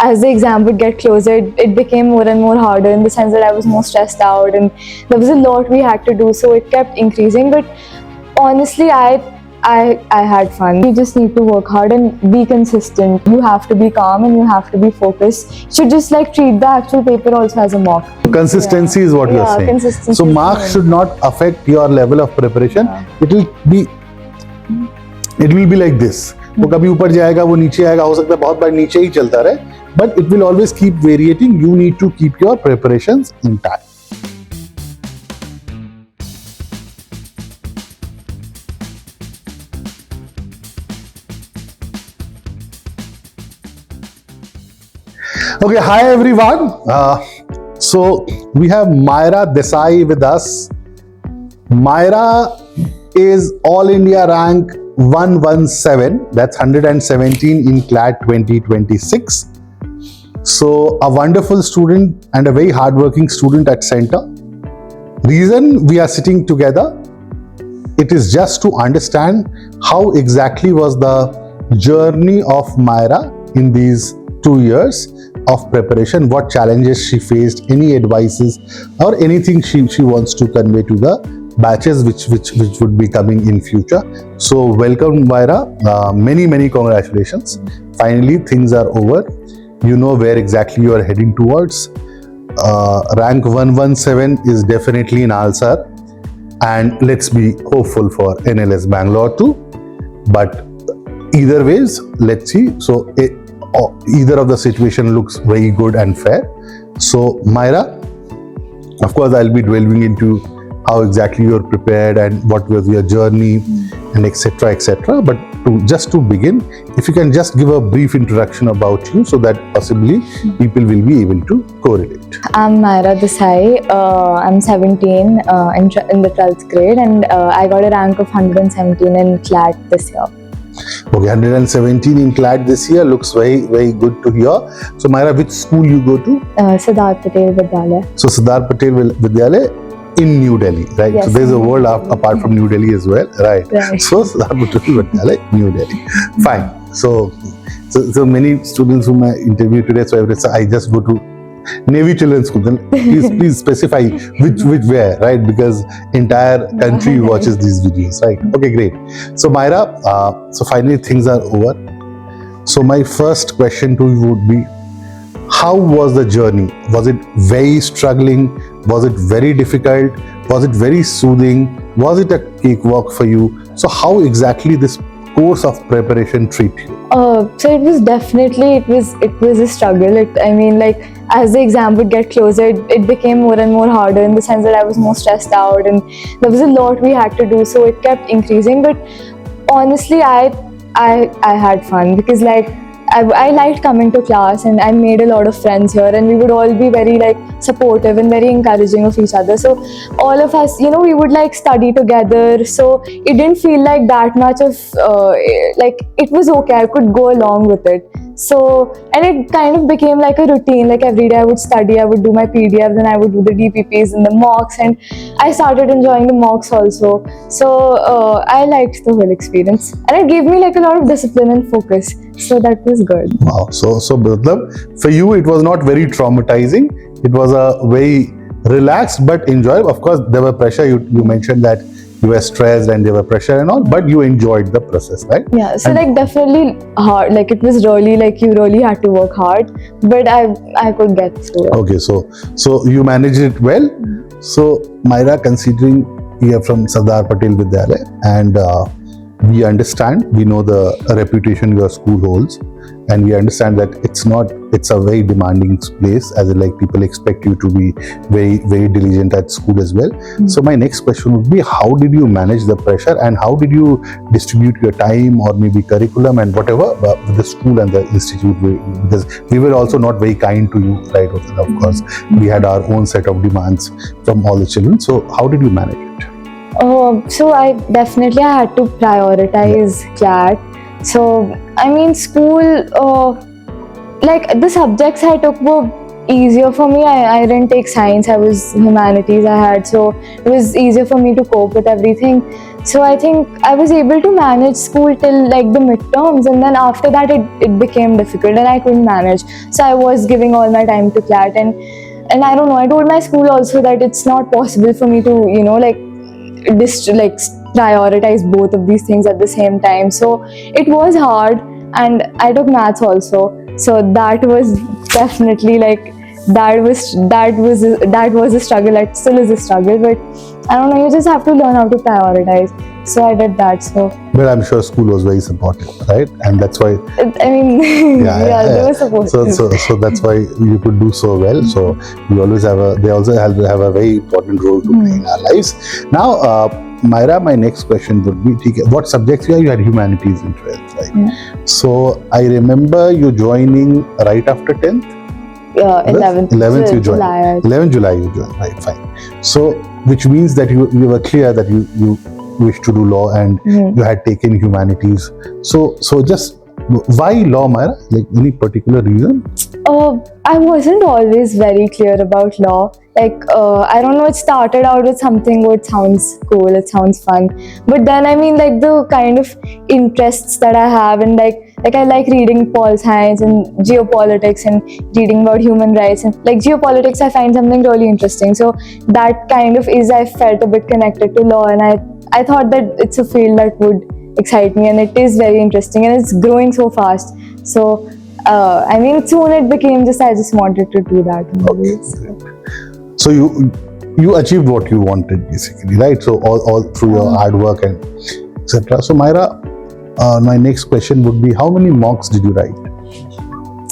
as the exam would get closer, it became more and more harder, in the sense that I was more stressed out and there was a lot we had to do, so it kept increasing. But honestly, I had fun. You just need to work hard and be consistent. You have to be calm and you have to be focused. You should just like treat the actual paper also as a mock. Consistency is what you are saying. Consistency. So marks should not affect your level of preparation. It will be like this. वो कभी ऊपर जाएगा, वो नीचे आएगा, हो सकता है बहुत बार नीचे ही चलता रहे, but it will always keep varying. You need to keep your preparations intact. Okay, hi everyone. So we have Mayra Desai with us. Mayra is All India rank 117, that's 117 in CLAT 2026. So a wonderful student and a very hardworking student at center. Reason we are sitting together, it is just to understand how exactly was the journey of Mayra in these 2 years of preparation, what challenges she faced, any advices or anything she wants to convey to the batches which would be coming in future. So welcome Mayra, many congratulations. Finally things are over. You know where exactly you are heading towards. Rank 117 is definitely an answer, and let's be hopeful for NLS Bangalore too. But either ways, let's see. So either of the situation looks very good and fair. So Mayra, of course I'll be delving into how exactly you're prepared and what was your journey and etc. But just to begin, if you can just give a brief introduction about you so that possibly people will be able to correlate. I'm Mayra Desai. I'm 17 in the 12th grade, and I got a rank of 117 in CLAT this year. Okay, 117 in CLAT this year looks very good to hear. So Mayra, which school you go to? Siddharth Patel Vidyalaya. So Siddharth Patel Vidyalaya in New Delhi, right? Yes, so there's a world apart from New Delhi as well, right? So Siddharth Patel Vidyalaya, New Delhi. Fine. So many students whom I interviewed today, so I just go to Navy Children's School. Then please specify which where, right? Because entire country watches these videos, right? Okay, great. So Mayra, so finally things are over. So my first question to you would be, how was the journey? Was it very struggling? Was it very difficult? Was it very soothing? Was it a cakewalk for you? So how exactly this course of preparation treat you? So it was definitely, it was a struggle. I mean, like, as the exam would get closer, it became more and more harder, in the sense that I was more stressed out and there was a lot we had to do, so it kept increasing. But honestly, I had fun, because like I liked coming to class and I made a lot of friends here, and we would all be very like supportive and very encouraging of each other. So all of us, we would like study together, so it didn't feel like that much of like, it was okay, I could go along with it. So, and it kind of became like a routine, like every day I would study, I would do my PDF, then I would do the DPPs and the mocks, and I started enjoying the mocks also. So I liked the whole experience, and it gave me like a lot of discipline and focus, so that was good. Wow, so for you it was not very traumatizing, it was a very relaxed but enjoyable. Of course there were pressure, you mentioned that you were stressed and there were pressure and all, but you enjoyed the process, right? Yeah, so like definitely hard, like it was really like you really had to work hard, but I could get through it. Okay, so you managed it well. So Mayra, considering you are from Sardar Patel Vidyalaya, and we understand, we know the reputation your school holds, and we understand that it's a very demanding place, as in like people expect you to be very diligent at school as well. So my next question would be, how did you manage the pressure and how did you distribute your time or maybe curriculum and whatever with the school and the institute, because we were also not very kind to you, right? Of course we had our own set of demands from all the children. So how did you manage it? So I had to prioritize CLAT. So I mean, school, like the subjects I took were easier for me. I didn't take science, I was humanities I had, so it was easier for me to cope with everything. So I think I was able to manage school till like the midterms, and then after that it became difficult and I couldn't manage. So I was giving all my time to CLAT, and I don't know, I told my school also that it's not possible for me to, you know, like prioritize both of these things at the same time. So it was hard, and I took maths also. So that was definitely like that was a struggle. It still is a struggle, but I don't know. You just have to learn how to prioritize. So I did that. So, But I'm sure school was very supportive, right? And that's why. I mean, yeah, they were supposed so, to. so that's why you could do so well. So we always have they also have a very important role to play in our lives. Now, Mayra, my next question would be, what subjects you had humanities in 12th, right? Yeah. So I remember you joining right after 10th. 11th. 11th you joined. July. 11th July you joined, right? Fine. So which means that you were clear that you wish to do law and you had taken humanities. So just why law, Mayra? Like any particular reason? I wasn't always very clear about law. Like, I don't know, it started out with something what sounds cool, it sounds fun. But then, I mean, like the kind of interests that I have, and like I like reading pol science and geopolitics and reading about human rights. And like geopolitics, I find something really interesting. So that kind of I felt a bit connected to law, and I thought that it's a field that would excite me, and it is very interesting, and it's growing so fast. So I mean, soon it became I just wanted to do that. Okay. So you achieved what you wanted basically, right? So all through your hard work and etc. So Mayra, my next question would be, how many mocks did you write?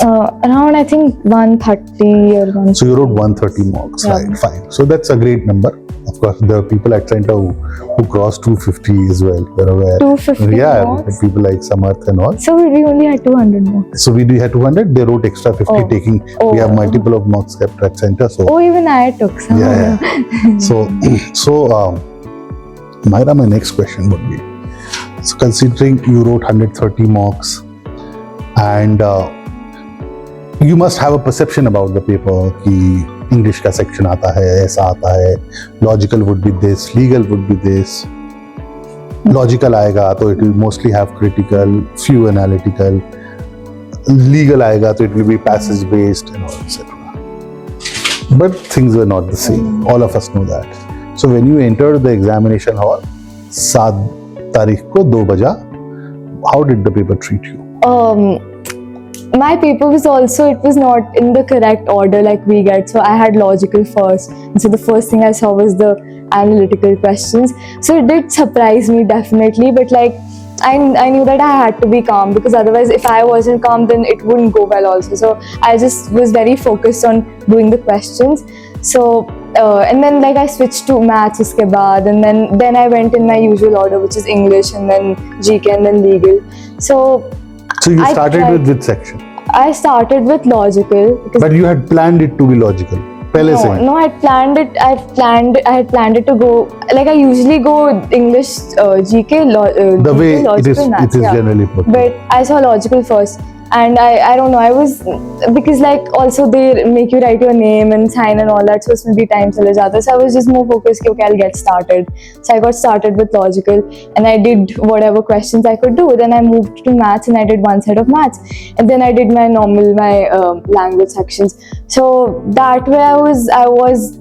Around I think 130 or 1. So you wrote 130 mocks, yeah. Right? Fine. So that's a great number. Of course, there are people at Center who crossed 250 as well. You're aware. 250 Yeah, mocks? people like Samarth and all. So we only had 200 mocks. So we had 200. They wrote extra 50 taking. We have multiple of mocks kept at Center. So even I took some. Yeah. So Mayra, my next question would be, so considering you wrote 130 mocks and you must have a perception about the paper कि English का section आता है, ऐसा आता है, logical would be this, legal would be this. Logical आएगा तो it will mostly have critical, few analytical. Legal आएगा तो it will be passage based and all etc. But things were not the same. All of us know that. So when you entered the examination hall, 7 तारीख को 2 बजा, how did the paper treat you? My paper was also, it was not in the correct order like we get. So I had logical first. And so the first thing I saw was the analytical questions. So it did surprise me definitely, but like I knew that I had to be calm, because otherwise if I wasn't calm then it wouldn't go well also. So I just was very focused on doing the questions. So and then like I switched to maths uske baad, and then I went in my usual order, which is English and then GK and then legal. So you started with which section? I started with logical. But you had planned it to be logical. No, I had planned it. I had planned it to go like I usually go English, GK, the way logical, maths, it is generally put. But I saw logical first, and I don't know. I was, because like also they make you write your name and sign and all that, so it's maybe time chale jata. So I was just more focused. Okay, I'll get started. So I got started with logical, and I did whatever questions I could do. Then I moved to maths, and I did one set of maths, and then I did my language sections. So that way I was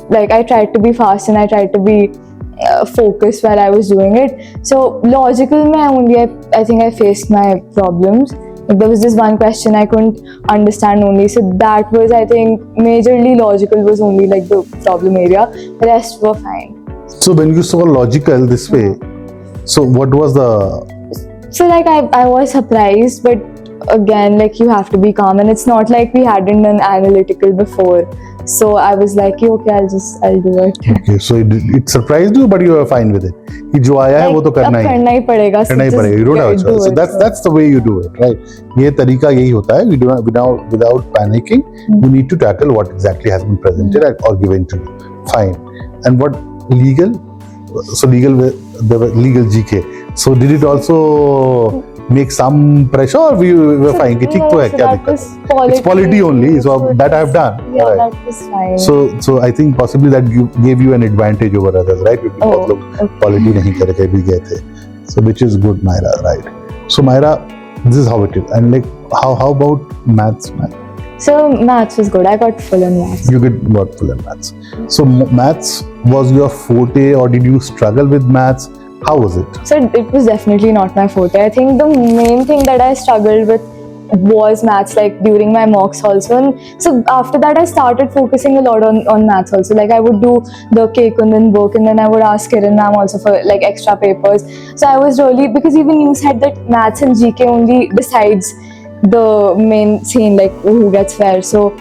like, I tried to be fast and I tried to be focused while I was doing it. So logical I think I faced my problems. Like, there was just one question I couldn't understand only. So that was, I think, majorly logical was only like the problem area. The rest were fine. So when you saw logical this way, so what was the... So like I was surprised, but again, like you have to be calm, and it's not like we hadn't done analytical before. So I was like, okay, I'll do it. Okay, so it surprised you, but you were fine with it. कि जो आया है वो तो करना ही पड़ेगा. You don't have a choice. So that's the way you do it, right? ये तरीका यही होता है. Without panicking, you need to tackle what exactly has been presented or given to you. Fine. And what legal? So legal GK. So did it also make some pressure, or we were fine? कि ठीक तो है, क्या दिक्कत है? It's polity only, so that I have done. Yeah, Right. that was fine. So I think possibly that gave you an advantage over others, right? क्योंकि बहुत लोग polity नहीं करके भी गए थे. So which is good, Mayra, right? So Mayra, this is how it is. And like, how about maths, man? So maths was good. I got full in maths. You got full in maths. So maths was your forte, or did you struggle with maths? How was it? So it was definitely not my forte. I think the main thing that I struggled with was maths, like during my mocks also. And so after that, I started focusing a lot on maths also. Like I would do the Kekundan book, and then I would ask Kiran ma'am also for like extra papers. So I was really, because even you said that maths and GK only decides the main scene, like who gets where. So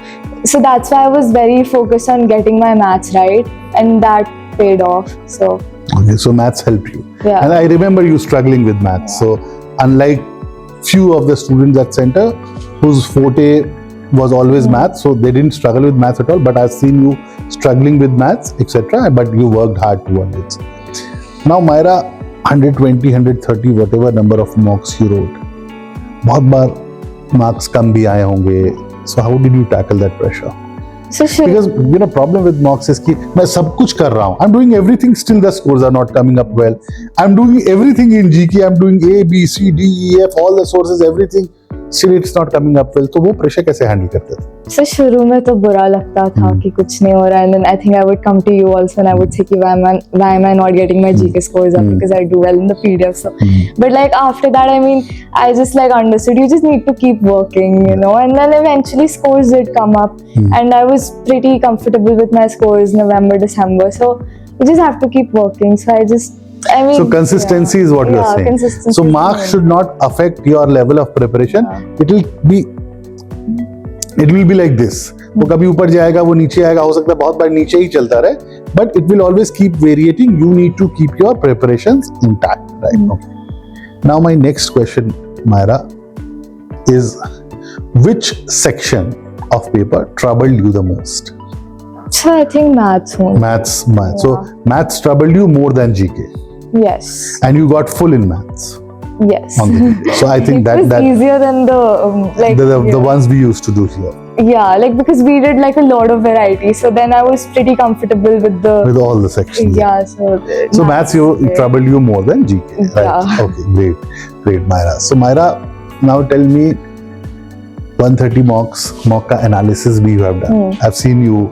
that's why I was very focused on getting my maths right, and that paid off. So okay, so maths helped you. Yeah. And I remember you struggling with maths. So unlike few of the students at center whose forte was always maths, so they didn't struggle with maths at all, but I've seen you struggling with maths, etc. But you worked hard towards it. Now Mayra, 120, 130, whatever number of mocks you wrote, बहुत बार marks कम भी आए होंगे. So how did you tackle that pressure? So Because problem with mocks is कि मैं सब कुछ कर रहा हूँ. I'm doing everything, still the scores are not coming up well. I'm doing everything in GK. I'm doing A, B, C, D, E, F, all the sources, everything. Still it's not coming up well. तो वो pressure कैसे handle करते थे? So शुरू में तो बुरा लगता था कि कुछ नहीं हो रहा, and then I think I would come to you also and I would say कि why am I not getting my GK scores up, because I do well in the PDF. So but like after that, I mean, I just like understood you just need to keep working, and then eventually scores did come up, and I was pretty comfortable with my scores November, December. So you just have to keep working. So so consistency is what you are saying. Consistency. So marks should not affect your level of preparation. It will be like this. वो कभी ऊपर जाएगा, वो नीचे आएगा, हो सकता है बहुत बार नीचे ही चलता रहे, but it will always keep varying. You need to keep your preparations intact, right? Okay. Now my next question, Mayra, is which section of paper troubled you the most? So I think maths only. Maths. So maths troubled you more than GK. Yes. And you got full in maths. Yes. So I think it was easier than the ones we used to do here. Yeah, like because we did like a lot of variety, so then I was pretty comfortable with all the sections. Yeah, so maths troubled you more than GK, right? Yeah. Okay, great, Mayra. So Mayra, now tell me, 130 mock analysis we have done. I've seen you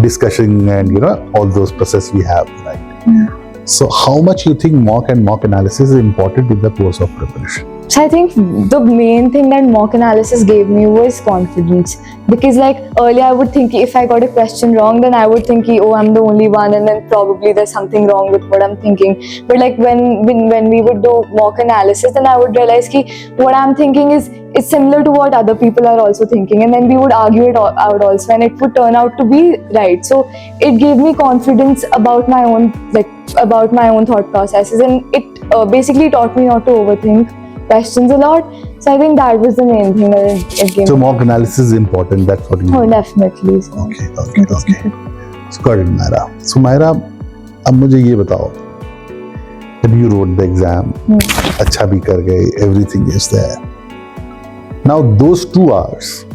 discussing and all those process we have, right? So how much you think mock analysis is important in the course of preparation? So I think the main thing that mock analysis gave me was confidence, because like earlier I would think if I got a question wrong, then I would think oh, I'm the only one, and then probably there's something wrong with what I'm thinking. But like when we would do mock analysis, then I would realize ki what I'm thinking is similar to what other people are also thinking, and then we would argue it out also, and it would turn out to be right. So it gave me confidence about my own thought processes, and it basically taught me not to overthink questions a lot. So I think that was the main thing that it gave. So mock analysis is important. That's what you mean. Oh, definitely. Okay. So got it, Mayra. So Mayra, अब मुझे ये बताओ, when you wrote the exam, अच्छा भी कर गए, everything is there. Now those 2 hours,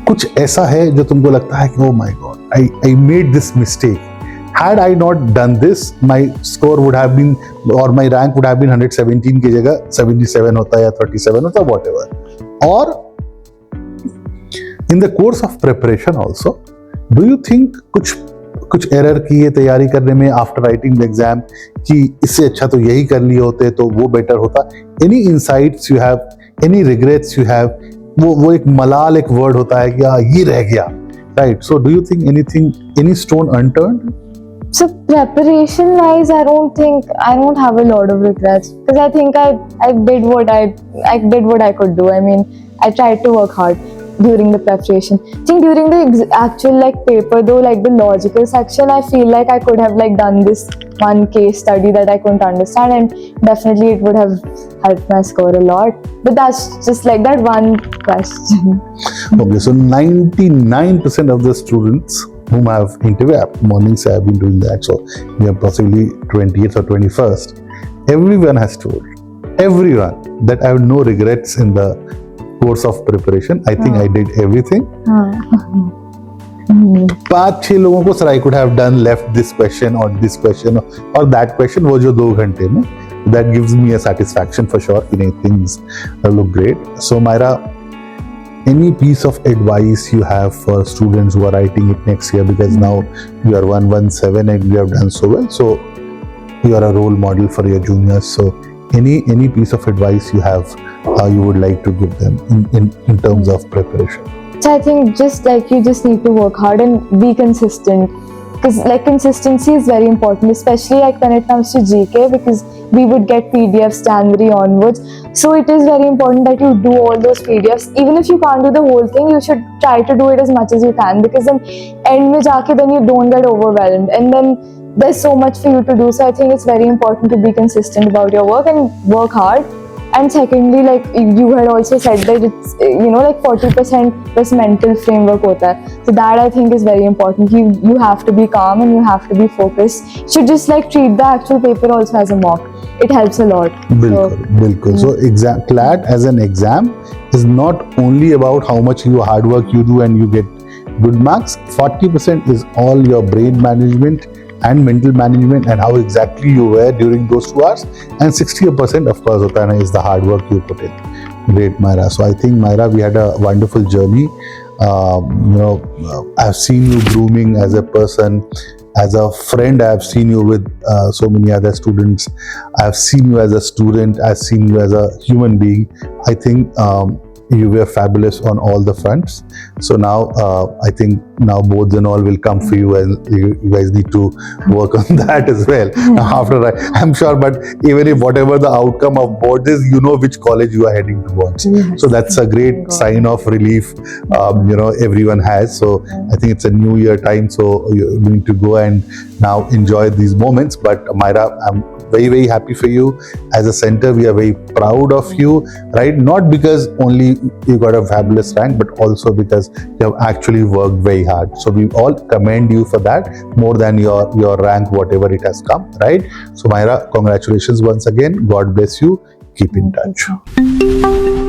कुछ ऐसा है जो तुमको लगता है कि oh my God, I made this mistake. Had I not done this, my score would have been, or my rank would have been 117 की जगह 77 होता या 37 होता, whatever. Or in the course of preparation also, do you think कुछ error किए तैयारी करने में after writing the exam कि इससे अच्छा तो यही कर लिए होते तो वो better होता? Any insights you have, any regrets you have? वो एक मलाल एक word होता है कि ये रह गया, right? So do you think any stone unturned? So preparation wise, I don't have a lot of regrets, because I think I did what I could do. I mean, I tried to work hard during the preparation. I think during the actual paper though, like the logical section, I feel like I could have done this one case study that I couldn't understand, and definitely it would have helped my score a lot. But that's just that one question. Okay, so 99% of the students whom I have interviewed, mornings I have been doing that, so we are possibly 20th or 21st, everyone has told everyone that I have no regrets in the course of preparation. I think I did everything. 5-6 लोगों को, sir, I could have done left this question or that question, वो जो 2 घंटे में, that gives me a satisfaction for sure. Things look great. So Mayra, any piece of advice you have for students who are writing it next year, because now you are 117 and you have done so well, so you are a role model for your juniors. So any piece of advice you have, you would like to give them in terms of preparation? So I think you just need to work hard and be consistent, because like consistency is very important, especially like when it comes to GK, because we would get PDFs January onwards. So it is very important that you do all those PDFs. Even if you can't do the whole thing, you should try to do it as much as you can, because then end mein jaake then you don't get overwhelmed, and then there's so much for you to do. So I think it's very important to be consistent about your work and work hard. And secondly, like you had also said that it's, like 40% this mental framework hota hai. So that I think is very important. You have to be calm and you have to be focused. You should just like treat the actual paper also as a mock. It helps a lot. Bilkul. So CLAT as an exam is not only about how much hard work you do and you get good marks. 40% is all your brain management and mental management and how exactly you were during those 2 hours, and 60% of course is the hard work you put in. Great, Mayra. So I think, Mayra, we had a wonderful journey. I've seen you grooming as a person, as a friend. I've seen you with so many other students. I've seen you as a student. I've seen you as a human being. I think you were fabulous on all the fronts. So now I think now boards and all will come for you, and you guys need to work on that as well. After I'm sure, but even if whatever the outcome of boards is, you know which college you are heading towards. So that's a great sign of relief everyone has. So I think it's a new year time, so you need to go and now enjoy these moments. But Mayra, I'm very, very happy for you. As a center, we are very proud of you, right? Not because only you got a fabulous rank, but also because you have actually worked very hard. So we all commend you for that, more than your rank, whatever it has come, right? So Mayra, congratulations once again. God bless you. Keep in touch.